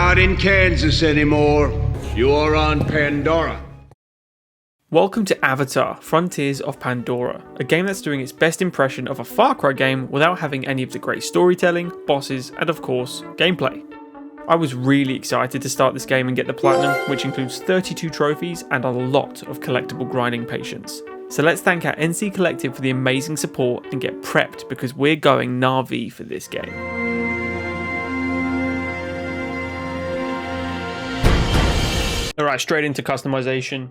not in Kansas anymore. You are on Pandora. Welcome to Avatar: Frontiers of Pandora, a game that's doing its best impression of a Far Cry game without having any of the great storytelling, bosses, and of course, gameplay. I was really excited to start this game and get the platinum, which includes 32 trophies and a lot of collectible grinding patience. So let's thank our NC Collective for the amazing support and get prepped because we're going Na'vi for this game. Alright, straight into customization.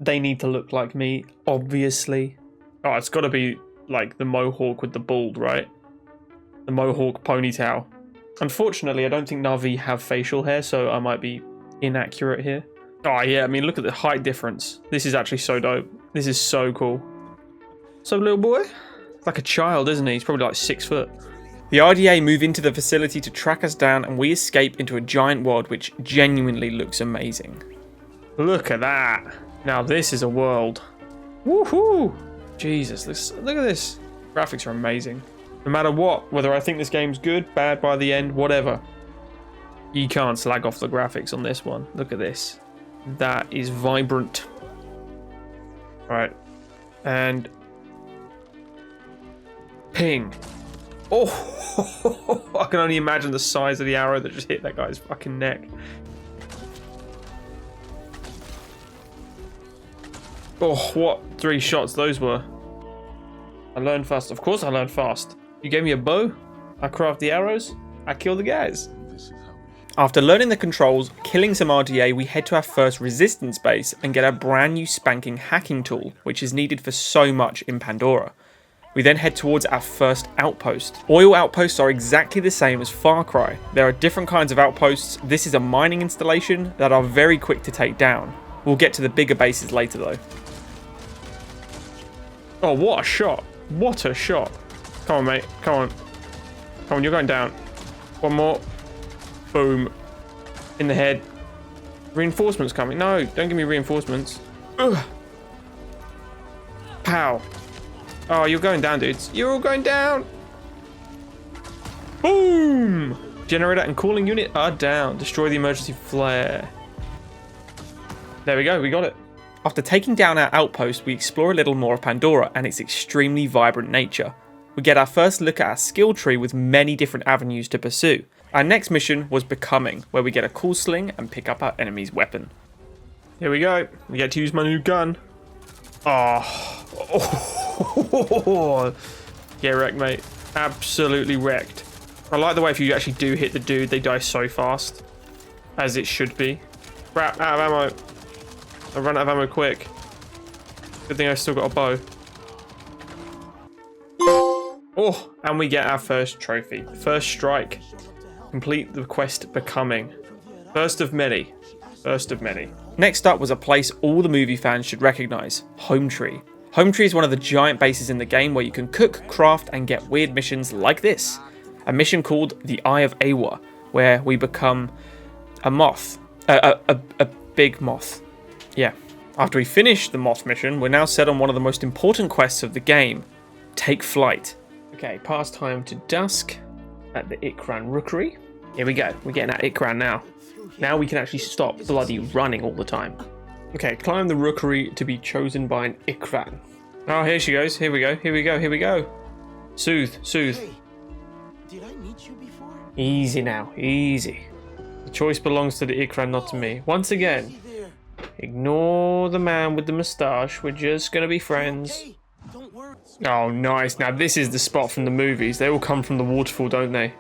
They need to look like me, obviously. Oh, it's got to be like the mohawk with the bald, right? The mohawk ponytail. Unfortunately, I don't think Na'vi have facial hair, so I might be inaccurate here. Oh yeah, I mean, look at the height difference. This is actually so dope. This is so cool. So, little boy? Like a child, isn't he? He's probably like 6 foot. The RDA move into the facility to track us down, and we escape into a giant world which genuinely looks amazing. Look at that. Now this is a world. Woohoo! Jesus, look at this. Graphics are amazing. No matter what, whether I think this game's good, bad by the end, whatever. You can't slag off the graphics on this one. Look at this. That is vibrant. Right. And... ping. Oh! I can only imagine the size of the arrow that just hit that guy's fucking neck. Oh, what 3 shots those were. I learned fast. Of course I learned fast. You gave me a bow, I craft the arrows, I kill the guys. After learning the controls, killing some RDA, we head to our first resistance base and get a brand new spanking hacking tool, which is needed for so much in Pandora. We then head towards our first outpost. Oil outposts are exactly the same as Far Cry. There are different kinds of outposts. This is a mining installation that are very quick to take down. We'll get to the bigger bases later though. Oh, what a shot. What a shot. Come on, mate. Come on. Come on, you're going down. One more. Boom. In the head. Reinforcements coming. No, don't give me reinforcements. Ugh. Pow. Oh, you're going down, dudes. You're all going down. Boom. Generator and cooling unit are down. Destroy the emergency flare. There we go. We got it. After taking down our outpost, we explore a little more of Pandora and its extremely vibrant nature. We get our first look at our skill tree with many different avenues to pursue. Our next mission was Becoming, where we get a cool sling and pick up our enemy's weapon. Here we go. We get to use my new gun. Oh. Get wrecked, mate. Absolutely wrecked. I like the way if you actually do hit the dude, they die so fast. As it should be. Crap, out of ammo. I run out of ammo quick. Good thing I still got a bow. Oh, and we get our first trophy. First strike. Complete the quest Becoming. First of many. First of many. Next up was a place all the movie fans should recognise. Home Tree. Home Tree is one of the giant bases in the game where you can cook, craft, and get weird missions like this. A mission called the Eye of Awa, where we become a moth. A big moth. Yeah. After we finish the moth mission, we're now set on one of the most important quests of the game. Take flight. Okay, past time to dusk at the Ikran Rookery. Here we go. We're getting at Ikran now. Now we can actually stop bloody running all the time. Okay, climb the Rookery to be chosen by an Ikran. Oh, here she goes. Here we go. Here we go. Here we go. Soothe. Soothe. Hey, did I meet you before? Easy now. Easy. The choice belongs to the Ikran, not to me. Once again. Ignore the man with the moustache. We're just gonna be friends. Okay, don't worry. Oh, nice. Now this is the spot from the movies. They all come from the waterfall, don't they?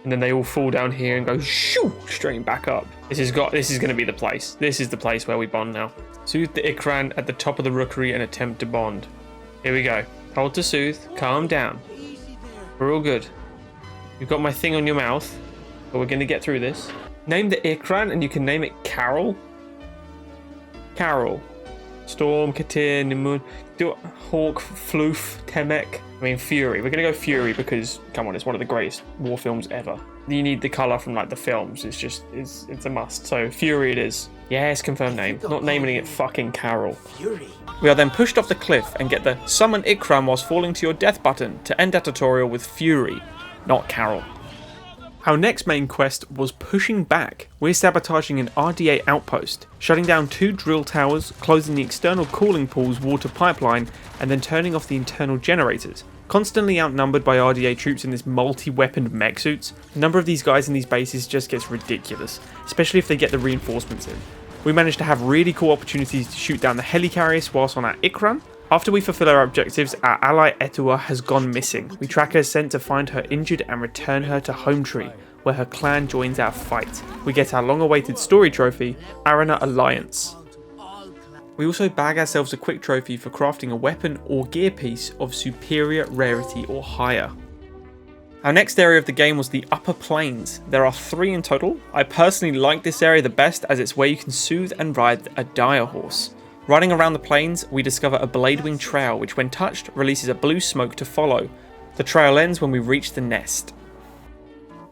And then they all fall down here and go shoo straight back up. This is gonna be the place. This is the place where we bond now. Soothe the Ikran at the top of the Rookery and attempt to bond. Here we go. Hold to soothe. Calm down. We're all good. You've got my thing on your mouth, but we're gonna get through this. Name the Ikran and you can name it Carol. Carol. Storm, Katir, Nimun, Hawk, Floof, Temek. I mean, Fury. We're going to go Fury because, come on, it's one of the greatest war films ever. You need the colour from, like, the films. It's a must. So, Fury it is. Yes, confirmed name. Not naming it fucking Carol. Fury. We are then pushed off the cliff and get the Summon Ikram whilst falling to your death button to end our tutorial with Fury, not Carol. Our next main quest was pushing back. We're sabotaging an RDA outpost, shutting down 2 drill towers, closing the external cooling pool's water pipeline, and then turning off the internal generators. Constantly outnumbered by RDA troops in this multi-weaponed mech suits, the number of these guys in these bases just gets ridiculous, especially if they get the reinforcements in. We managed to have really cool opportunities to shoot down the helicarriers whilst on our Ikran. After we fulfill our objectives, our ally Etua has gone missing. We track her scent to find her injured and return her to Home Tree, where her clan joins our fight. We get our long-awaited story trophy, Arena Alliance. We also bag ourselves a quick trophy for crafting a weapon or gear piece of superior rarity or higher. Our next area of the game was the Upper Plains. There are 3 in total. I personally like this area the best as it's where you can soothe and ride a dire horse. Riding around the plains, we discover a Bladewing trail which when touched releases a blue smoke to follow. The trail ends when we reach the nest.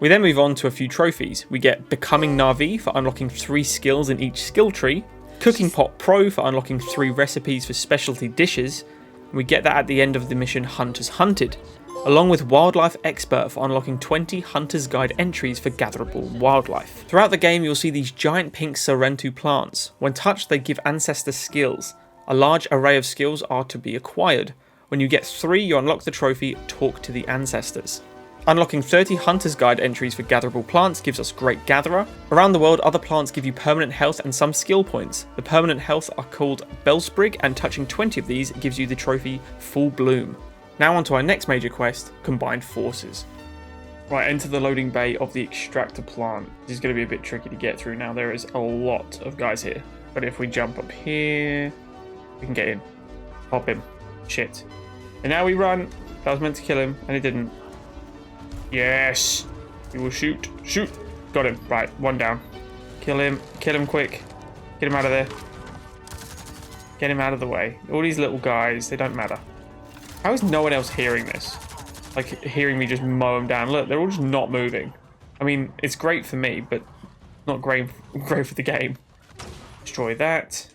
We then move on to a few trophies. We get Becoming Na'vi for unlocking 3 skills in each skill tree, Cooking Pot Pro for unlocking 3 recipes for specialty dishes, and we get that at the end of the mission Hunters Hunted, along with Wildlife Expert for unlocking 20 Hunter's Guide entries for gatherable wildlife. Throughout the game you'll see these giant pink Sorrentu plants. When touched they give ancestor skills. A large array of skills are to be acquired. When you get 3 you unlock the trophy Talk to the Ancestors. Unlocking 30 Hunter's Guide entries for gatherable plants gives us Great Gatherer. Around the world other plants give you permanent health and some skill points. The permanent health are called Bellsprig and touching 20 of these gives you the trophy Full Bloom. Now on to our next major quest, Combined Forces. Right, enter the loading bay of the extractor plant. This is going to be a bit tricky to get through now. There is a lot of guys here. But if we jump up here, we can get in. Pop him. Shit. And now we run. That was meant to kill him, and it didn't. Yes! We will shoot. Shoot! Got him. Right, 1 down. Kill him. Kill him quick. Get him out of there. Get him out of the way. All these little guys, they don't matter. How is no one else hearing this? Like, hearing me just mow them down. Look, they're all just not moving. I mean, it's great for me, but not great for the game. Destroy that.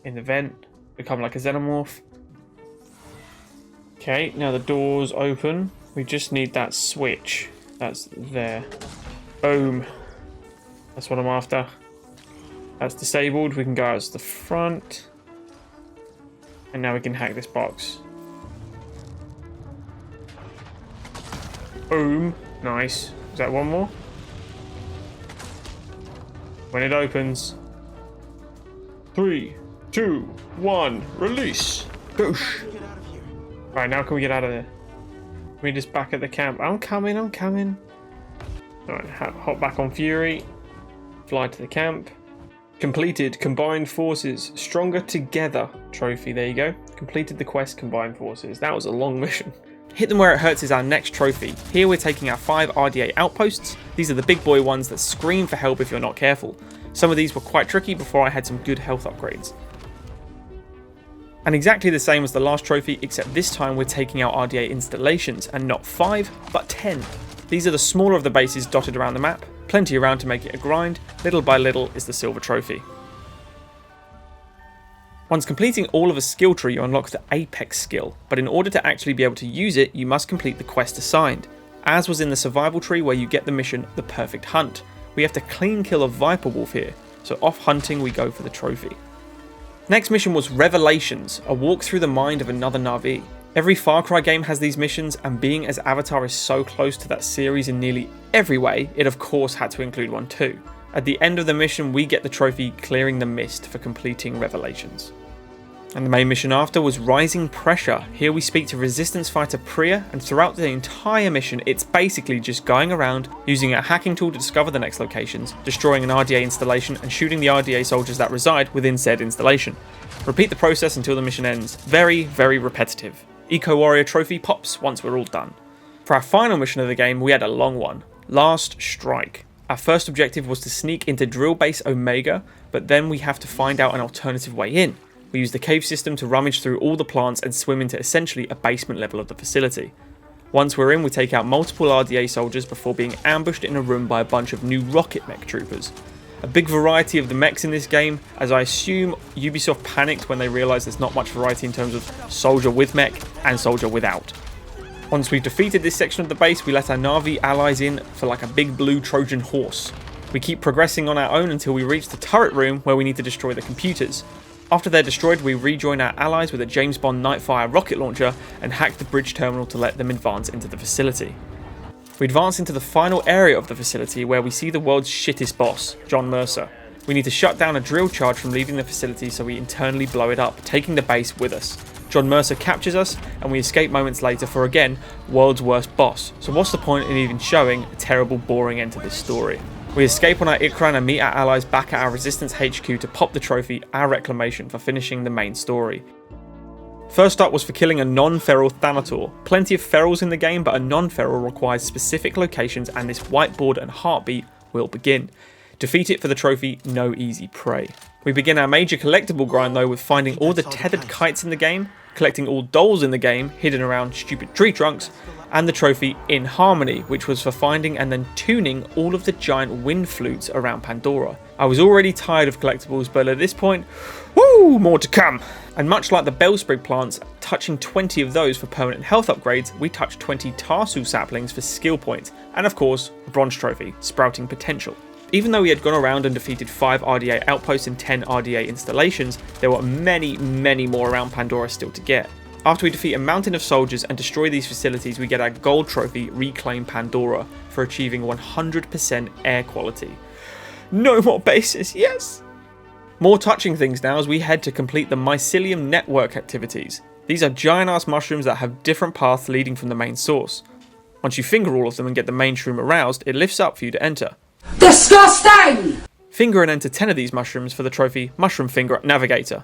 In the vent. Become like a xenomorph. Okay, now the door's open. We just need that switch. That's there. Boom. That's what I'm after. That's disabled. We can go out to the front. And now we can hack this box. Boom. Nice. Is that one more? When it opens. 3, 2, 1. Release. Boosh. Right, now can we get out of there? We're just back at the camp. I'm coming. Alright, hop back on Fury. Fly to the camp. Completed Combined Forces. Stronger Together trophy. There you go. Completed the quest Combined Forces. That was a long mission. Hit Them Where It Hurts is our next trophy. Here we're taking our 5 RDA outposts. These are the big boy ones that scream for help if you're not careful. Some of these were quite tricky before I had some good health upgrades. And exactly the same as the last trophy, except this time we're taking out RDA installations, and not 5, but 10. These are the smaller of the bases dotted around the map, plenty around to make it a grind. Little by little is the silver trophy. Once completing all of a skill tree, you unlock the Apex skill, but in order to actually be able to use it, you must complete the quest assigned. As was in the survival tree where you get the mission, The Perfect Hunt. We have to clean kill a Viper Wolf here, so off hunting we go for the trophy. Next mission was Revelations, a walk through the mind of another Na'vi. Every Far Cry game has these missions, and being as Avatar is so close to that series in nearly every way, it of course had to include one too. At the end of the mission we get the trophy Clearing the Mist for completing Revelations. And the main mission after was Rising Pressure. Here we speak to Resistance fighter Priya, and throughout the entire mission it's basically just going around, using a hacking tool to discover the next locations, destroying an RDA installation and shooting the RDA soldiers that reside within said installation. Repeat the process until the mission ends. Very, very repetitive. Eco Warrior trophy pops once we're all done. For our final mission of the game we had a long one. Last Strike. Our first objective was to sneak into Drill Base Omega, but then we have to find out an alternative way in. We use the cave system to rummage through all the plants and swim into essentially a basement level of the facility. Once we're in, we take out multiple RDA soldiers before being ambushed in a room by a bunch of new rocket mech troopers. A big variety of the mechs in this game, as I assume Ubisoft panicked when they realised there's not much variety in terms of soldier with mech and soldier without. Once we've defeated this section of the base, we let our Na'vi allies in for like a big blue Trojan horse. We keep progressing on our own until we reach the turret room where we need to destroy the computers. After they're destroyed, we rejoin our allies with a James Bond Nightfire rocket launcher and hack the bridge terminal to let them advance into the facility. We advance into the final area of the facility where we see the world's shittest boss, John Mercer. We need to shut down a drill charge from leaving the facility, so we internally blow it up, taking the base with us. John Mercer captures us and we escape moments later for, again, world's worst boss. So what's the point in even showing a terrible, boring end to this story? We escape on our Ikran and meet our allies back at our Resistance HQ to pop the trophy, our reclamation, for finishing the main story. First up was for killing a non-feral Thanator. Plenty of ferals in the game, but a non-feral requires specific locations, and this whiteboard and heartbeat will begin. Defeat it for the trophy, no easy prey. We begin our major collectible grind though with finding all the tethered kites in the game, collecting all dolls in the game hidden around stupid tree trunks, and the trophy In Harmony, which was for finding and then tuning all of the giant wind flutes around Pandora. I was already tired of collectibles, but at this point, woo, more to come. And much like the Bellsprig plants, touching 20 of those for permanent health upgrades, we touched 20 Tarsu saplings for skill points, and of course, a bronze trophy, sprouting potential. Even though we had gone around and defeated 5 RDA outposts and 10 RDA installations, there were many more around Pandora still to get. After we defeat a mountain of soldiers and destroy these facilities, we get our gold trophy, Reclaim Pandora, for achieving 100% air quality. No more bases, yes! More touching things now as we head to complete the Mycelium network activities. These are giant ass mushrooms that have different paths leading from the main source. Once you finger all of them and get the main shroom aroused, it lifts up for you to enter. Disgusting! Finger and enter 10 of these mushrooms for the trophy Mushroom Finger Navigator.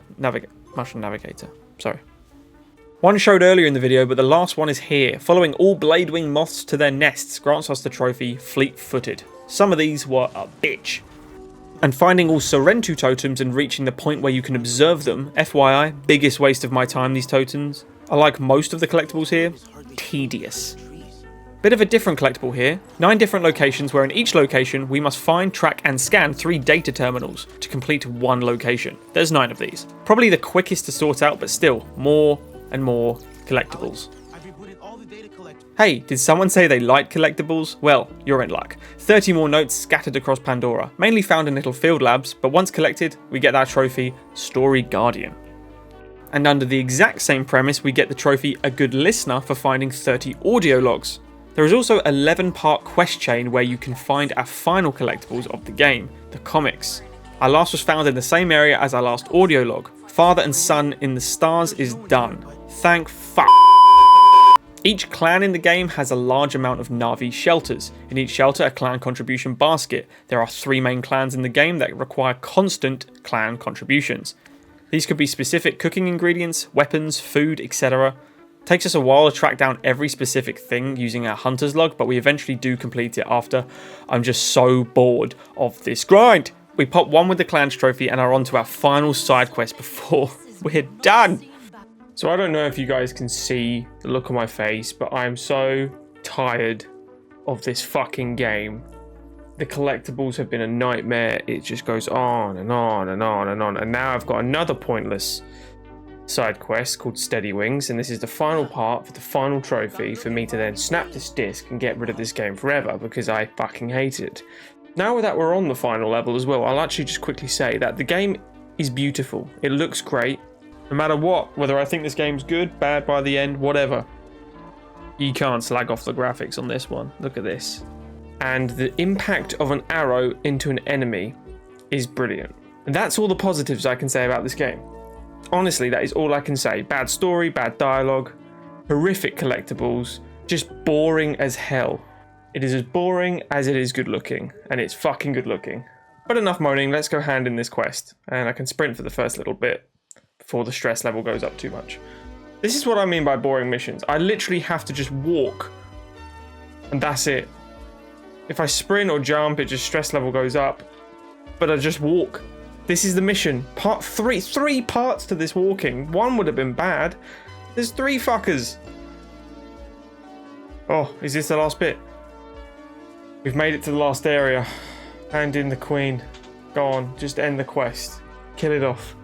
Mushroom Navigator. Sorry. One showed earlier in the video, but the last one is here. Following all Bladewing moths to their nests grants us the trophy Fleet-Footed. Some of these were a bitch. And finding all Sorrentu totems and reaching the point where you can observe them, FYI, biggest waste of my time these totems. I like most of the collectibles here, tedious. Bit of a different collectible here, 9 different locations where in each location we must find, track and scan 3 data terminals to complete one location. There's 9 of these. Probably the quickest to sort out, but still, more and more collectibles. Hey, did someone say they like collectibles? Well, you're in luck. 30 more notes scattered across Pandora, mainly found in little field labs, but once collected, we get that trophy, Story Guardian. And under the exact same premise, we get the trophy A Good Listener for finding 30 audio logs. There is also 11-part quest chain where you can find our final collectibles of the game, the comics. Our last was found in the same area as our last audio log. Father and Son in the Stars is done. Thank fuck. Each clan in the game has a large amount of Na'vi shelters. In each shelter, a clan contribution basket. There are 3 main clans in the game that require constant clan contributions. These could be specific cooking ingredients, weapons, food, etc. Takes us a while to track down every specific thing using our hunter's log, but we eventually do complete it after I'm just so bored of this grind. We pop one with the clan's trophy and are on to our final side quest before we're done. So I don't know if you guys can see the look on my face, but I am so tired of this fucking game. The collectibles have been a nightmare. It just goes on and on and on and on. And now I've got another pointless side quest called Steady Wings, and this is the final part for the final trophy for me to then snap this disc and get rid of this game forever because I fucking hate it. Now that we're on the final level as well, I'll actually just quickly say that the game is beautiful. It looks great. No matter what, whether I think this game's good, bad by the end, whatever. You can't slag off the graphics on this one. Look at this. And the impact of an arrow into an enemy is brilliant. And that's all the positives I can say about this game. Honestly, that is all I can say. Bad story, bad dialogue, horrific collectibles, just boring as hell. It is as boring as it is good looking, and it's fucking good looking. But enough moaning, let's go hand in this quest. And I can sprint for the first little bit before the stress level goes up too much. This is what I mean by boring missions. I literally have to just walk, and that's it. If I sprint or jump, it just stress level goes up, but I just walk. This is the mission. Part 3. 3 parts to this walking. 1 would have been bad. There's 3 fuckers. Oh, is this the last bit? We've made it to the last area. Hand in the queen. Go on, just end the quest. Kill it off.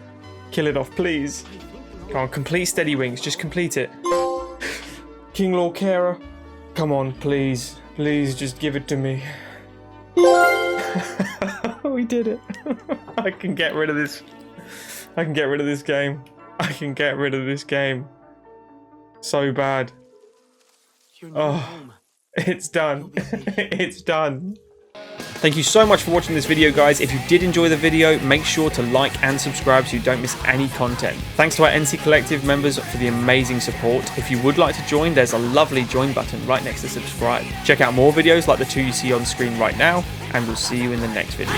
Kill it off, please. Go on, complete Steady Wings. Just complete it. King Lorcaera. Come on, please. Please just give it to me. We did it. I can get rid of this. I can get rid of this game. I can get rid of this game. So bad. Your new home. It's done. You'll be safe. It's done. Thank you so much for watching this video, guys. If you did enjoy the video, make sure to like and subscribe so you don't miss any content. Thanks to our NC Collective members for the amazing support. If you would like to join, there's a lovely join button right next to subscribe. Check out more videos like the two you see on screen right now, and we'll see you in the next video.